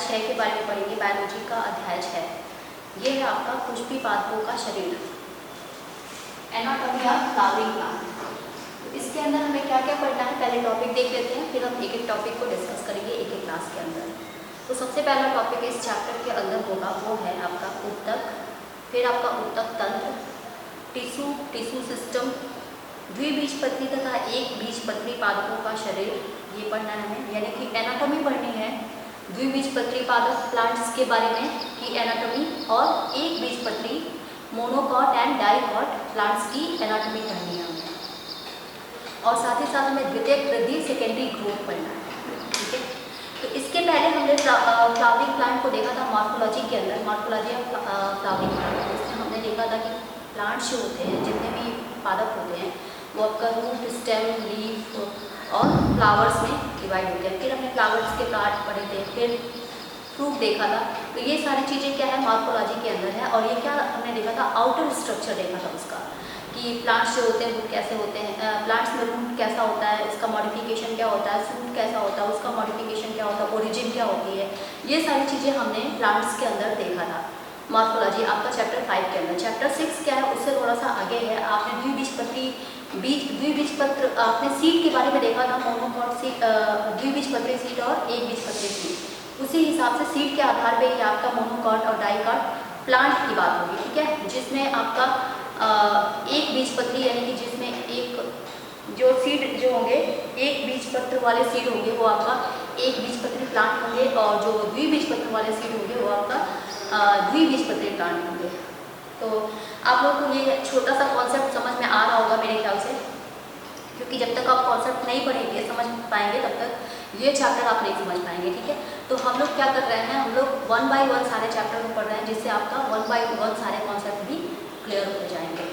6 के बारे में पढ़ेंगे, बायोलॉजी का अध्याय 6। ये है आपका पुष्पी पादपों का शरीर, एनाटॉमी ऑफ फ्लावरिंग प्लांट। इसके अंदर हमें क्या क्या पढ़ना है, पहले टॉपिक देख लेते हैं, फिर हम एक एक टॉपिक को डिस्कस करेंगे एक एक क्लास के अंदर। तो सबसे पहला टॉपिक इस चैप्टर के अंदर होगा वो है आपका उत्तक, फिर आपका उत्तक तंत्र, टिश्यू सिस्टम, द्विबीजपत्री तथा एक बीजपत्री पादपों का शरीर, ये पढ़ना है हमें, यानी कि एनाटॉमी पढ़नी है द्विबीजपत्री पादप प्लांट्स के बारे में की एनाटॉमी, और एक बीजपत्री मोनोकॉट एंड डाइकॉट प्लांट्स की एनाटॉमी पढ़नी है हमें, और साथ ही साथ हमें द्वितीयक वृद्धि सेकेंडरी ग्रोथ पढ़ना है। ठीक है, तो इसके पहले हमने फ्लावरिंग प्लांट को देखा था मॉर्फोलॉजी के अंदर, मॉर्फोलॉजी ऑफ फ्लावरिंग प्लांट। इसमें हमने देखा था कि प्लांट्स जो होते हैं, जितने भी पादप होते हैं, वो आपका रूट, स्टेम, लीफ और फ्लावर्स में डिवाइड होते हैं। फिर हमने फ्लावर्स के पार्ट पढ़े थे, फिर फ्रूट देखा था। तो ये सारी चीज़ें क्या है, मॉर्फोलॉजी के अंदर है। और ये क्या हमने देखा था, आउटर स्ट्रक्चर देखा था उसका, कि प्लांट्स जो होते हैं वो कैसे होते हैं, प्लांट्स में रूट कैसा होता है, उसका मॉडिफिकेशन क्या होता है, फ्रूट कैसा होता है, उसका मॉडिफिकेशन क्या होता है, ओरिजिन क्या होती है, ये सारी चीज़ें हमने प्लांट्स के अंदर देखा था मॉर्फोलॉजी आपका चैप्टर 5 के अंदर। चैप्टर 6 क्या है, उससे थोड़ा सा आगे है। आपने द्विबीजपत्र आपने सीड के बारे में देखा था, मोनोकॉट सीड, द्विबीजपत्री सीड और एक बीजपत्री सीड। उसी हिसाब से सीड के आधार पे ही आपका मोनोकॉट और डाइकॉट प्लांट की बात होगी। ठीक है, जिसमें आपका एक बीजपत्री, यानी कि जिसमें एक जो सीड जो होंगे, एक बीजपत्र वाले सीड होंगे वो आपका एक बीजपत्री प्लांट होंगे, और जो द्विबीजपत्र वाले सीड होंगे वो आपका द्विबीजपत्री प्लांट होंगे। तो आप लोग को ये छोटा सा कॉन्सेप्ट समझ में आ रहा होगा मेरे ख्याल से, क्योंकि जब तक आप कॉन्सेप्ट नहीं पढ़ेंगे, समझ पाएंगे, तब तक ये चैप्टर आप नहीं समझ पाएंगे। ठीक है, तो हम लोग क्या कर रहे हैं, हम लोग 1 बाय 1 सारे चैप्टर को पढ़ रहे हैं, जिससे आपका 1 बाय 1 सारे कॉन्सेप्ट भी क्लियर हो जाएंगे।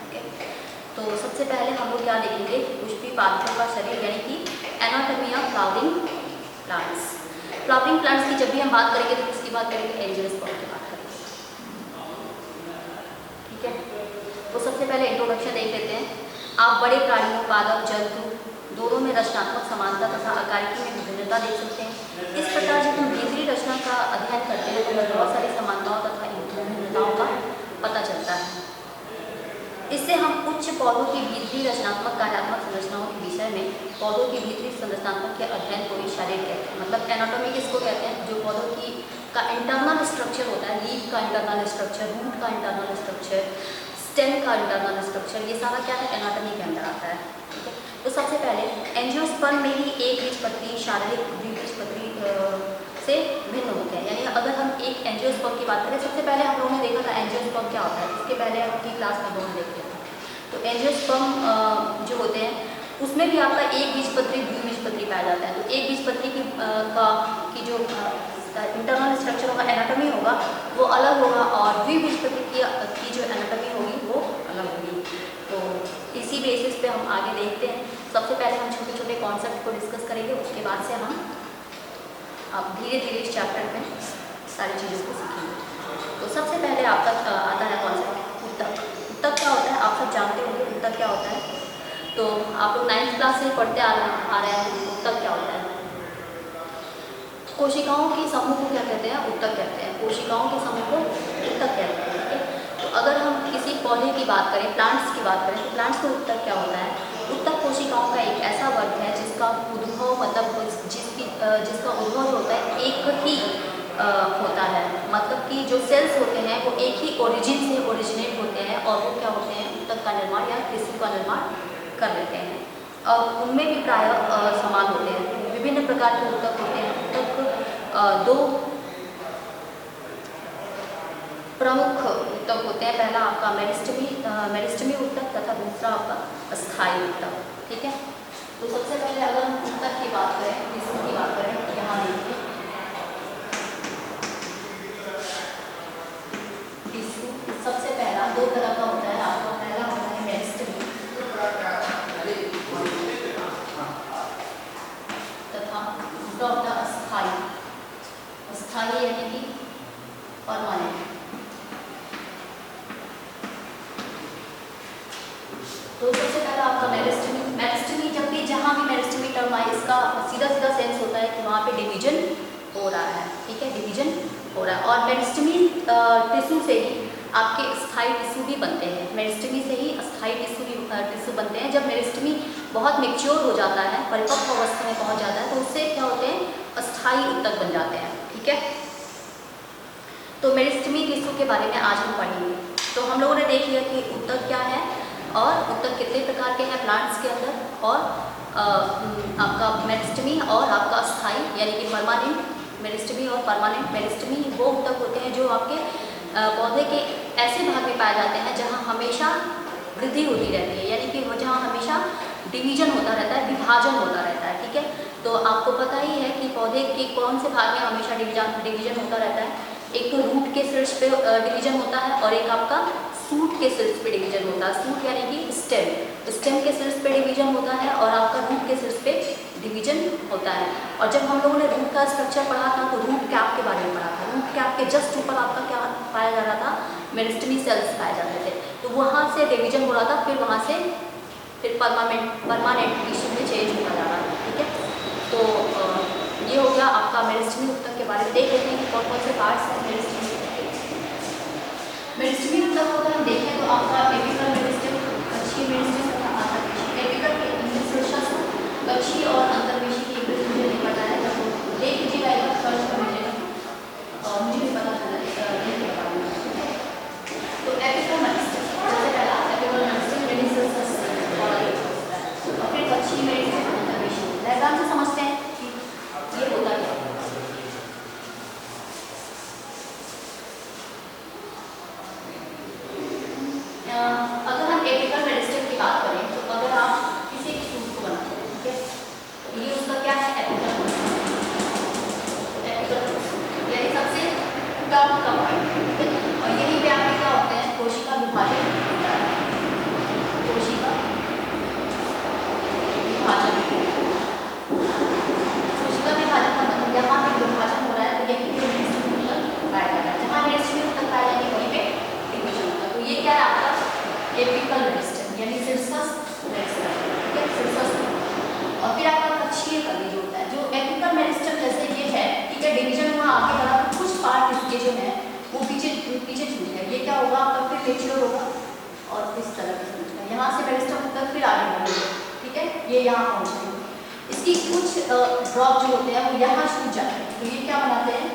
ओके, तो सबसे पहले हम लोग क्या देखेंगे, पुष्पी पादपों का शरीर, यानी कि anatomy of flowering plants. Flowering plants की जब भी हम बात करेंगे तो किसकी बात करेंगे, एंजियोस्पर्म की बात करेंगे। ठीक है, तो सबसे पहले इंट्रोडक्शन देख लेते हैं। आप बड़े प्राणियों, पादप, जंतु दोनों में रचनात्मक समानता तथा आकारिकी में विभिन्नता देख सकते हैं। इस प्रकार जब हम भीतरी रचना का अध्ययन करते हैं तो हमें बहुत सारी समानताओं तथा विभिन्नताओं का पता चलता है। इससे हम उच्च पौधों की भीतरी रचनात्मक कार्यात्मक संरचनाओं के विषय में पौधों की भीतरी संरचनात्मक के अध्ययन को ही शारीरिक कहते हैं। मतलब एनाटॉमी किसको कहते हैं, जो पौधों की का इंटरनल स्ट्रक्चर होता है, लीफ का इंटरनल स्ट्रक्चर, रूट का इंटरनल स्ट्रक्चर, स्टेम का इंटरनल स्ट्रक्चर, ये सारा क्या है, एनाटॉमी के अंदर आता है। ठीक है, तो सबसे पहले एंजियोस्पर्म में ही एक बीजपत्री शारीरिक द्विबीजपत्री से भिन्न होते हैं। यानी अगर हम एक एंजियोस्पर्म की बात करें, सबसे पहले हम लोगों ने देखा था एंजियोस्पर्म क्या होता है, इसके पहले आपकी क्लास में दोनों देखते थे। तो एंजियोस्पर्म जो होते हैं उसमें भी आपका एक बीजपत्री द्विबीजपत्री पाया जाता है। तो एक बीजपत्री की जो इंटरनल स्ट्रक्चर होगा, एनाटॉमी होगा, वो अलग होगा, और द्विबीजपत्री की जो एनाटॉमी होगी वो अलग होगी। तो इसी बेसिस पे हम आगे देखते हैं। सबसे पहले हम छोटे छोटे कॉन्सेप्ट को डिस्कस करेंगे, उसके बाद से हम आप धीरे धीरे इस चैप्टर में सारी चीज़ों को सीखेंगे। तो सबसे पहले आपका आता है कॉन्सेप्ट उत्तक। उत्तक क्या होता है, आप सब जानते होंगे उत्तक क्या होता है। तो आप लोग 9th क्लास से पढ़ते आ रहे हैं उत्तक क्या होता है। कोशिकाओं के समूह को क्या कहते हैं, उत्तक कहते हैं। कोशिकाओं के समूह को उत्तक कहते हैं। ठीक है, तो अगर हम किसी पौधे की बात करें, प्लांट्स की बात करें, तो प्लांट्स में उत्तक क्या होता है, उत्तक कोशिकाओं का एक ऐसा वर्ग है जिसका उद्भव, मतलब जिसका उद्भव जो होता है एक ही होता है। मतलब कि जो सेल्स होते हैं वो एक ही ओरिजिन से ओरिजिनेट होते हैं, और वो क्या होते हैं, उत्तक का निर्माण या टिश्यू का निर्माण कर लेते हैं, और उनमें भी प्रायः समान होते हैं। विभिन्न प्रकार के उत्तक होते हैं। उत्तक 2 प्रमुख उत्तक होते हैं। पहला आपका मेरिस्टेमी उत्तक तथा दूसरा आपका स्थायी उत्तक। ठीक है, तो सबसे पहले अगर हम उत्तक की बात करें, टिश्यू की बात करें, तो यहाँ देखिए टिश्यू सबसे पहला 2 तरह का होता है। आपका पहला होता है मेरिस्टेमी तथा दूसरा होता है अस्थायी, यानी कि परमानेंट। तो सबसे पहला आपका मेरिस्टेमी, जब भी जहाँ भी मेरिस्टेमी टर्म आए, इसका सीधा सीधा सेंस होता है कि वहाँ पे डिवीजन हो रहा है। ठीक है, डिवीजन हो रहा है। और मेरिस्टेमी टिश्यू से ही आपके स्थायी टिश्यू भी बनते हैं, मेरिस्टेमी से ही स्थायी टिश्यू बनते हैं। जब मेरिस्टेमी बहुत मैच्योर हो जाता है, परिपक्व अवस्था में पहुंच जाता है, तो उससे क्या होते हैं, अस्थायी ऊतक बन जाते हैं। ठीक है, तो मेरिस्टेमी टिश्यू के बारे में आज हम पढ़ेंगे। तो हम लोगों ने देख लिया कि ऊतक क्या है और ऊतक कितने प्रकार के हैं प्लांट्स के अंदर, और आपका मेरिस्टेमी और आपका अस्थायी यानी कि परमानेंट मेरिस्टेमी और परमानेंट मेरिस्टेमी वो ऊतक होते हैं जो आपके पौधे के ऐसे भाग में पाए जाते हैं जहाँ हमेशा वृद्धि होती रहती है, यानी कि जहाँ हमेशा डिवीजन होता रहता है, विभाजन होता रहता है। ठीक है, तो आपको पता ही है कि पौधे के कौन से भाग में हमेशा डिवीजन होता रहता है। एक तो रूट के शीर्ष पे डिवीजन होता है और एक आपका सूट के शीर्ष पे डिवीजन होता है। सूट यानी कि स्टेम के शीर्ष पे डिवीजन होता है और आपका रूट के शीर्ष पे डिवीजन होता है। और जब हम लोगों ने रूट का स्ट्रक्चर पढ़ा था तो रूट कैप के बारे में पढ़ा था। रूट कैप के जस्ट ऊपर आपका क्या पाया जा रहा था, मेरिस्टेमी सेल्स पाए जाते थे। तो वहाँ से डिवीजन हो रहा था, फिर वहाँ से फिर परमानेंट टिश्यू में चेंज होता जा रहा था। ठीक है, तो ये हो गया आपका मेरिस्टेमी ऊतक के बारे में। देख लेते हैं कि कौन कौन से पार्ट्स हैं मेरिस्टेमी ऊतक के। मेरिस्टेमी ऊतक को अगर हम देखें तो आपका एपिकल मेरिस्टेम, कक्षीय मेरिस्टेम तथा अंतर्वेशी। एपिकल के कक्षीय और अंतर्वेशी की एक मुझे नहीं पता है, जब देख लीजिएगा एक बार सर्च कर लीजिएगा और मुझे भी पता चला नहीं पता। तो एपिकल मेरिस्टेम सबसे पहला एपिकल मेरिस्टेम रेडिसस और फिर कक्षीय मेरिस्टेम, अंतर्वेशी। डायग्राम से समझते हैं कि ये होता है। अगर हम एपिकल मेरिस्टेम की बात करें तो अगर आप किसी भी सूट को बनाते हैं, ठीक है, ये उसका क्या है, एपिकल यानी सबसे टॉप का पॉइंट। ठीक है, और यही पे आपके क्या होते हैं, कोशिका विभाजन होता है। कोशिका विभाजन का मतलब यहाँ पे विभाजन हो रहा है तो यही पे मेरिस्टेम ऊतक पाया जाता है। जहाँ मेरिस्टेम ऊतक पाया जाएंगे वहीं पे डिवीजन होता है। तो ये क्या है आपका एपिकल मेरिस्टेम यानी शीर्षस्थ मेरिस्टेम। ठीक है, शीर्षस्थ। और फिर आपका कक्षीय कली जो होता है, जो एपिकल मेरिस्टेम जैसे ये है, ठीक है, डिवीजन हुआ आगे बढ़ा, कुछ पार्ट इसके जो है वो पीछे छूट गया। ये क्या होगा आपका, फिर मैच्योर होगा और इस तरह से समझना, यहाँ से मेरिस्टेम ऊतक फिर आगे बढ़ेगा। ठीक है, ये यहाँ पहुँचेंगे। इसकी कुछ ड्रॉप जो होते हैं वो यहाँ छूट जाते हैं, तो ये क्या बनाते हैं,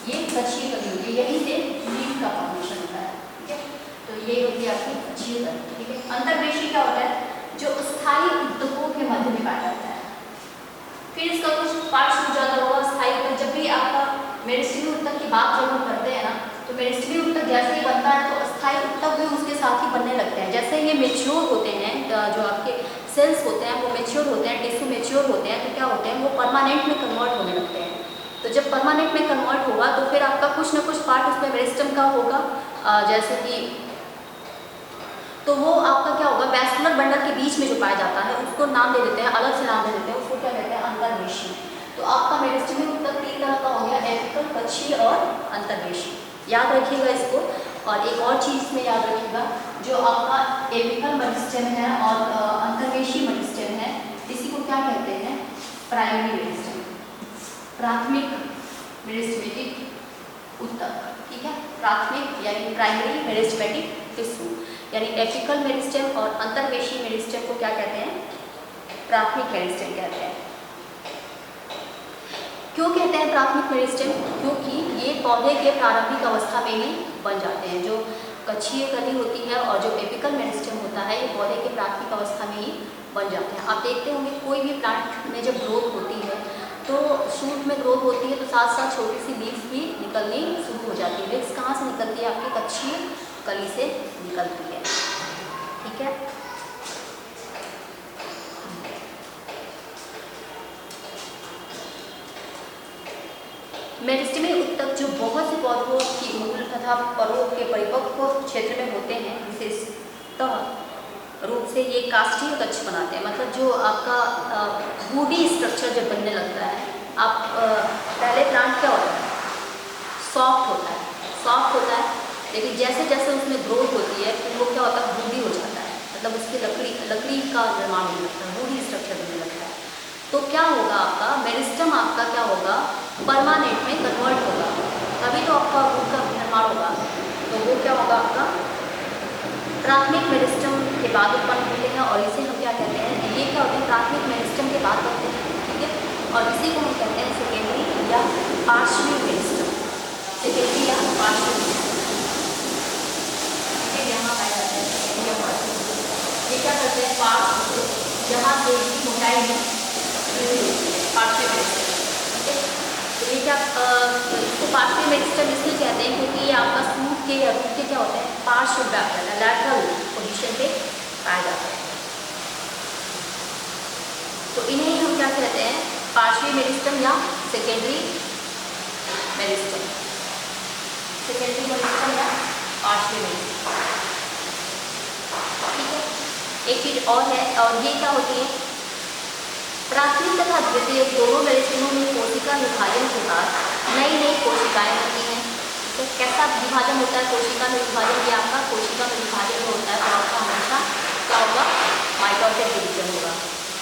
ये कक्षीय कली होती है, यहीं से लीफ का फॉर्मेशन होता है। ठीक है, तो ये होती है आपकी कक्षीय कली। ठीक है, अंतर्वेशी क्या होता है, जो स्थायी ऊतकों के मध्य में पाया जाता है। फिर इसका कुछ पार्ट छूट जाता होगा स्थायी ऊतक। जब भी आपका मेरिस्टेमी ऊतक की बात जब हम करते हैं ना, तो मेरिस्टेमी ऊतक जैसे ही बनता है तो अस्थायी ऊतक भी उसके साथ ही बनने लगते हैं। जैसे ये मैच्योर होते हैं, जो आपके सेल्स होते हैं वो मैच्योर होते हैं, टिश्यू मैच्योर होते हैं, तो क्या होते हैं, वो परमानेंट में कन्वर्ट होने लगते हैं। तो जब परमानेंट में कन्वर्ट होगा तो फिर आपका कुछ ना कुछ पार्ट उसमें मेरिस्टेम का होगा, जैसे कि तो वो आपका क्या होगा, वैस्कुलर बंडल के बीच में जो पाया जाता है उसको नाम दे देते हैं, अलग से नाम दे देते हैं, उसको क्या कहते हैं, अंतर्वेशी। तो आपका मेरिस्टेमी ऊतक 3 तरह का हो गया, एपिकल, कक्षीय और अंतर्वेशी। याद रखिएगा इसको। और एक और चीज़ में याद रखिएगा, जो आपका एपिकल मेरिस्टेम है और अंतर्वेशी मेरिस्टेम है, इसी को क्या कहते हैं, प्राइमरी मेरिस्टेम, प्राथमिक मेरिस्टेमेटिक ऊतक। ठीक है, प्राथमिक यानी प्राइमरी मेरिस्टेमेटिक टिश्यू, यानी एपिकल मेरिस्टेम और अंतर्वेशी मेरिस्टेम को क्या कहते हैं, प्राथमिक मेरिस्टेम कहते हैं। क्यों कहते हैं प्राथमिक मेरिस्टेम, क्योंकि ये पौधे के प्रारंभिक अवस्था में ही बन जाते हैं। जो कक्षीय कली होती है और जो एपिकल मेरिस्टेम होता है, ये पौधे के प्राथमिक अवस्था में ही बन जाते हैं। आप देखते होंगे कोई भी प्लांट में जब ग्रोथ होती है तो शूट में ग्रोथ होती है तो साथ साथ छोटी सी लीव्स भी निकलनी शुरू हो जाती है। लीव्स कहाँ से निकलती है, आपकी कक्षीय कली से निकलती है। ठीक है, मेरिस्टेमी ऊतक जो बहुत से पौधों की मूल तथा परों के परिपक्व क्षेत्र में होते हैं, विशेषतः रूप से ये काष्ठीय कक्ष बनाते हैं। मतलब जो आपका वुडी स्ट्रक्चर जब बनने लगता है, आप पहले प्लांट क्या होता है, सॉफ्ट होता है, लेकिन जैसे जैसे उसमें ग्रोथ होती है तो वो क्या होता है, वुडी हो जाता है। मतलब उसकी लकड़ी का निर्माण होने लगता है, वुडी स्ट्रक्चर बनने लगता है। तो क्या होगा, आपका मेरिस्टेम आपका क्या होगा, परमानेंट में कन्वर्ट होगा, तभी तो आपका रूट का निर्माण होगा। तो वो क्या होगा आपका प्राथमिक मेरिस्टम के बाद उत्पन्न होते हैं, और इसे हम क्या कहते हैं, ये क्या होते हैं प्राथमिक मेरिस्टम के बाद बनते हैं, ठीक है। और इसी को हम कहते हैं सेकेंडरी या पार्श्वी मेरिस्टम, सेकेंडरी या पार्श्वी मेरिस्टम। यहाँ पाया जाता है सेकेंडरी या पार्श्वी मेरिस्टम। ये क्या करते हैं पार्श्व, जहाँ से इसकी मोटाई में पार्श्वी मेरिस्टम, ठीक है। तो ये क्या इसको पार्श्वी मेरिस्टम इसलिए कहते हैं क्योंकि ये आपका सूट के या रूट के क्या होते हैं पार्श्व लैटरल पोजीशन पे पाया जाता है। तो इन्हें हम क्या कहते हैं पार्श्वी मेरिस्टम या सेकेंडरी मेरिस्टम, सेकेंडरी मेरिस्टम या पार्श्वी मेरिस्टम, ठीक है। एक चीज और है, और ये क्या होती है प्राथमिक तथा द्वितीय दोनों मेरिस्टमों में कोशिका विभाजन के बाद नई नई कोशिकाएं बनती हैं। तो कैसा विभाजन होता है कोशिका में विभाजन, ये आपका कोशिका में विभाजन होता है तो आपका हमेशा क्या होगा माइटोटिक डिवीजन होगा,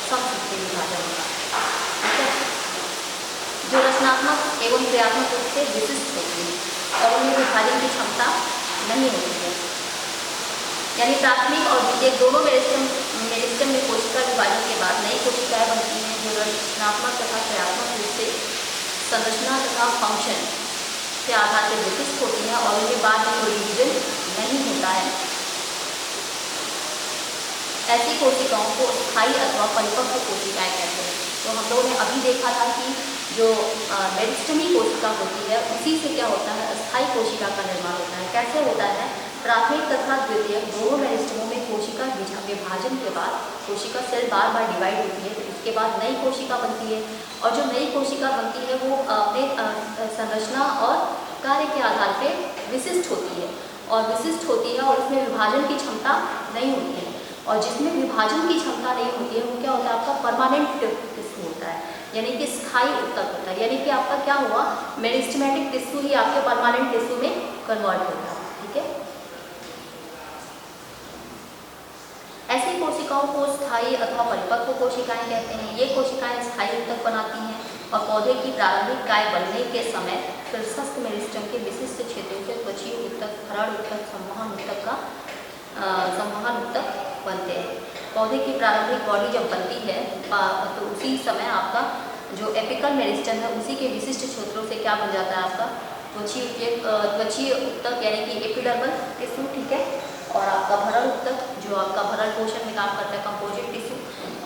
समसूत्री विभाजन होगा, ठीक है, जो रचनात्मक एवं क्रियात्मक रूप से विशिष्ट होती है और उनमें विभाजन की क्षमता नहीं होती है। यानी प्राथमिक और द्वितीय दोनों मेरिस्टम में कोशिका विभाजन के बाद नई कोशिकाएं बनती हैं जो रचनात्मक तथा क्रियात्मक रूप से संरचना तथा फंक्शन के आधार पर विशिष्ट होती हैं और उनके बाद में कोई डिवीजन नहीं होता है। ऐसी कोशिकाओं को स्थायी अथवा परिपक्व कोशिकाएं कहते हैं। तो हम लोगों ने अभी देखा था कि जो मेरिस्टमी कोशिका होती है उसी से क्या होता है स्थायी कोशिका का निर्माण होता है। कैसे होता है प्राथमिक तथा द्वितीय दोनों मेरिस्टमों में कोशिका विभाजन के बाद कोशिका सेल बार बार डिवाइड होती है, तो उसके बाद नई कोशिका बनती है और जो नई कोशिका बनती है वो अपने संरचना और कार्य के आधार पर विशिष्ट होती है और उसमें विभाजन की क्षमता नहीं होती है। और जिसमें विभाजन की क्षमता नहीं होती है वो क्या होता है आपका परमानेंट टिश्यू होता है, यानी कि स्थायी ऊतक होता है। यानी कि आपका क्या हुआ मेरिस्टेमेटिक टिश्यू ही आपके परमानेंट टिश्यू में कन्वर्ट होता है, ठीक है। ऐसी कोशिकाओं को स्थायी अथवा परिपक्व कोशिकाएं कहते हैं। ये कोशिकाएं स्थायी ऊतक बनाती हैं और पौधे की प्रारंभिक काय बनने के समय शीर्षस्थ मेरिस्टम के विशिष्ट क्षेत्रों से त्वचीय ऊतक, फरड़ ऊतक, संवहन ऊतक बनते हैं। पौधे की प्रारंभिक बॉडी जब बनती है तो उसी समय आपका जो एपिकल मेरिस्टम है उसी के विशिष्ट क्षेत्रों से क्या बन जाता है आपका त्वचीय ऊतक यानी कि एपिडर्मल टिश्यू, ठीक है, और आपका भरल ऊतक जो आपका भरल पोषण में काम करता है कंपोजिट टिश्यू,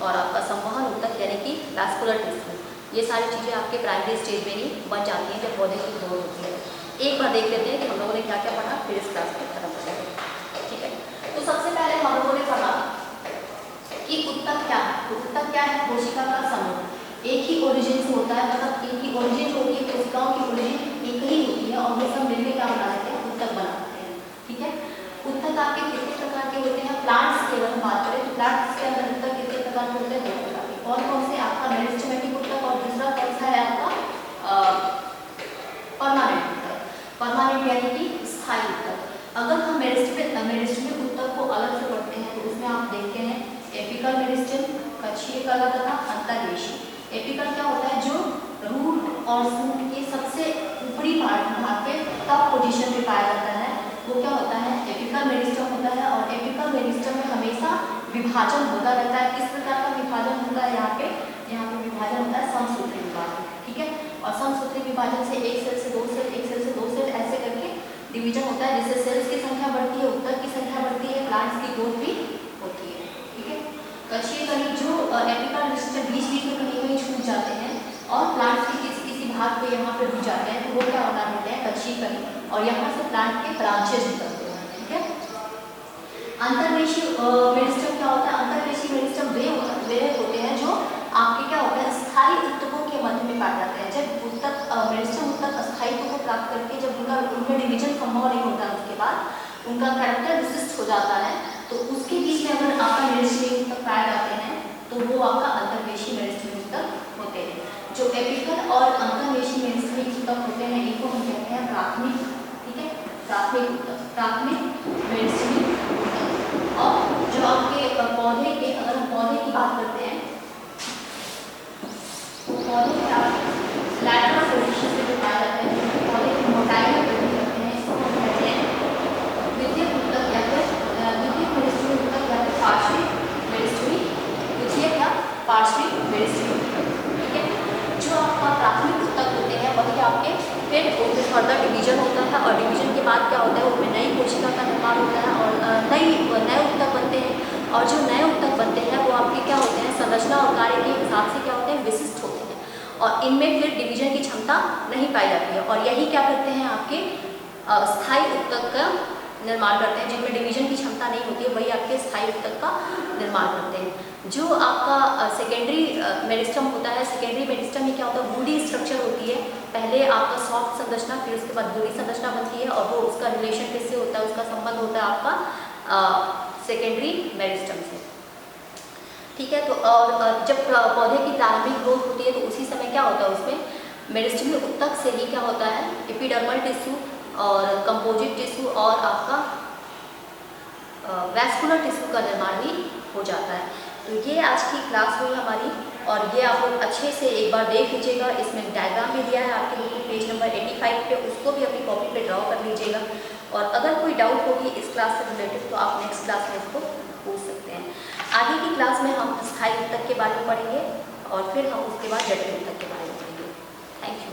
और आपका संवहन ऊतक यानी कि वैस्कुलर टिश्यू। ये सारी चीज़ें आपके प्राइमरी स्टेज में ही बन जाती हैं जब पौधे की ग्रोथ होती है। एक बार देख लेते हैं कि हम लोगों ने क्या क्या पढ़ा, फिर इस क्लास को खत्म कर देंगे, ठीक है। तो सबसे पहले हम लोगों ने पढ़ा कि ऊतक क्या है। ऊतक क्या है कोशिका का समूह, एक ही ओरिजिन से होता है, मतलब एक ही ओरिजिन होती है, कोशिकाओं की ओरिजिन एक ही होती है और ये सब मिलकर क्या बना देते हैं ऊतक बनाते हैं, ठीक है। ऊतक आपके कितने प्रकार के होते हैं, प्लांट्स की अगर हम बात करें तो प्लांट्स के अंदर ऊतक कितने प्रकार के होते हैं, दो प्रकार के। कौन कौन से, आपका मेरिस्टेमेटिक ऊतक और दूसरा कौन सा है आपका परमानेंट ऊतक। परमानेंट यानी कि स्थायी ऊतक। अगर हम मेरिस्टेमिक ऊतक को अलग से पढ़ते हैं तो उसमें आप देखते हैं एपिकल मेरिस्टम, कक्षीय कला तथा अंतर्वेशी। एपिकल क्या होता है जो रूट और शूट के सबसे ऊपरी भाग पे टॉप पोजीशन पे पाया जाता है, वो क्या होता है एपिकल मेरिस्टम होता है। और एपिकल मेरिस्टम में हमेशा विभाजन होता रहता है। किस प्रकार का विभाजन होता है यहाँ पे विभाजन होता है समसूत्री विभाजन, ठीक है। और समसूत्री विभाजन से एक सेल से दो सेल, एक सेल से दो सेल ऐसे करके डिवीजन होता है, जिससे सेल्स की संख्या बढ़ती है, ऊतक की संख्या बढ़ती है, प्लांट्स की ग्रोथ भी होती है, ठीक है। कक्षीय कली जो एपिकल मेरिस्टम बीच बीच में कहीं छूट जाते हैं और प्लांट्स के किसी भाग पे यहाँ पे रुक जाते हैं तो वो क्या बना देते हैं कक्षीय कली, और यहाँ से प्लांट के ब्रांचेस निकलते हैं, ठीक है। अंतर्वेशी मेरिस्टम क्या होता है, अंतर्वेशी मेरिस्टम वे होते हैं जो आपके क्या होता है स्थायी ऊतकों के मध्य में पाए जाते हैं। जब मेरिस्टम ऊतक स्थायित्व को प्राप्त करके जब उनमें डिवीजन संभव नहीं होता है उसके बाद उनका कैरेक्टर विशिष्ट हो जाता है, तो उसके बीच में अगर आपका मेरिस्टेमिक ऊतक पाए जाते हैं तो वो आपका अंतर्वेशी मेरिस्टेमिक ऊतक होते हैं। जो एपिकल और अंतर्वेशी मेरिस्टेमिक ऊतक होते हैं इनको हम कहते हैं प्राथमिक, ठीक है, प्राथमिक ऊतक, प्राथमिक मेरिस्टेमिक ऊतक। और जो आपके पौधे के, अगर हम पौधे की बात करते हैं तो पौधे में आप लैटरल पोजीशन और इनमें फिर डिवीजन की क्षमता नहीं पाई जाती है, और यही क्या करते हैं, आपके स्थायी उत्तक का निर्माण करते हैं। जिनमें डिवीजन की क्षमता नहीं होती है वही आपके स्थायी उत्तक का निर्माण करते हैं। जो आपका सेकेंडरी मेरिस्टम होता है, सेकेंडरी मेरिस्टम में क्या होता है, वुडी स्ट्रक्चर होती है। पहले आपका सॉफ्ट संरचना, फिर उसके बाद वुडी संरचना बनती है, और वो उसका रिलेशन किससे होता है, उसका संबंध होता है आपका सेकेंडरी मेरिस्टम से। ठीक है, तो और जब पौधे की प्रारंभिक ग्रोथ होती है तो उसी समय क्या होता है, उसमें मेरिस्टम में उत्तक से ही क्या होता है, एपिडर्मल टिश्यू और कंपोजिट टिश्यू और आपका वैस्कुलर टिश्यू का निर्माण भी हो जाता है। तो ये आज की क्लास हुई हमारी, और ये आप लोग अच्छे से एक बार देख लीजिएगा। इसमें डायग्राम भी दिया है आपके बुक में पेज नंबर 85 पे, उसको भी अपनी कॉपी पे ड्रॉ कर लीजिएगा। और अगर कोई डाउट होगी इस क्लास से रिलेटेड तो आप नेक्स्ट क्लास में इसको पूछ सकते हैं। आगे की क्लास में हम स्थायी उत्तक के बारे में पढ़ेंगे, और फिर हम उसके बाद जटिल उत्तक के बारे में पढ़ेंगे। Thank you.